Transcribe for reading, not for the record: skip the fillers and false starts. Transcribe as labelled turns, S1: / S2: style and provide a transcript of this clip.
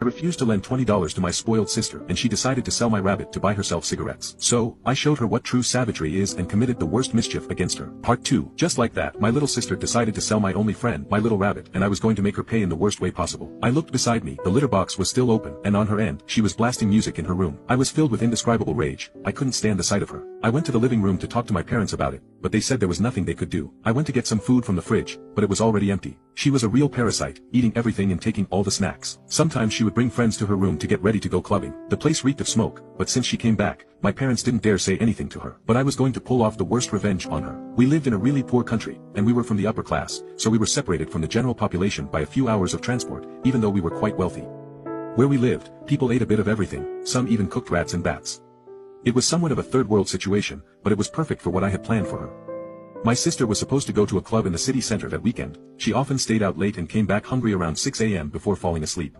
S1: I refused to lend $20 to my spoiled sister and she decided to sell my rabbit to buy herself cigarettes. So, I showed her what true savagery is and committed the worst mischief against her. Part 2. Just like that, my little sister decided to sell my only friend, my little rabbit, and I was going to make her pay in the worst way possible. I looked beside me, the litter box was still open, and on her end, she was blasting music in her room. I was filled with indescribable rage. I couldn't stand the sight of her. I went to the living room to talk to my parents about it, but they said there was nothing they could do. I went to get some food from the fridge, but it was already empty. She was a real parasite, eating everything and taking all the snacks. Sometimes she would bring friends to her room to get ready to go clubbing. The place reeked of smoke, but since she came back, my parents didn't dare say anything to her. But I was going to pull off the worst revenge on her. We lived in a really poor country, and we were from the upper class, so we were separated from the general population by a few hours of transport, even though we were quite wealthy. Where we lived, people ate a bit of everything, some even cooked rats and bats. It was somewhat of a third world situation, but it was perfect for what I had planned for her. My sister was supposed to go to a club in the city center that weekend. She often stayed out late and came back hungry around 6 a.m. before falling asleep.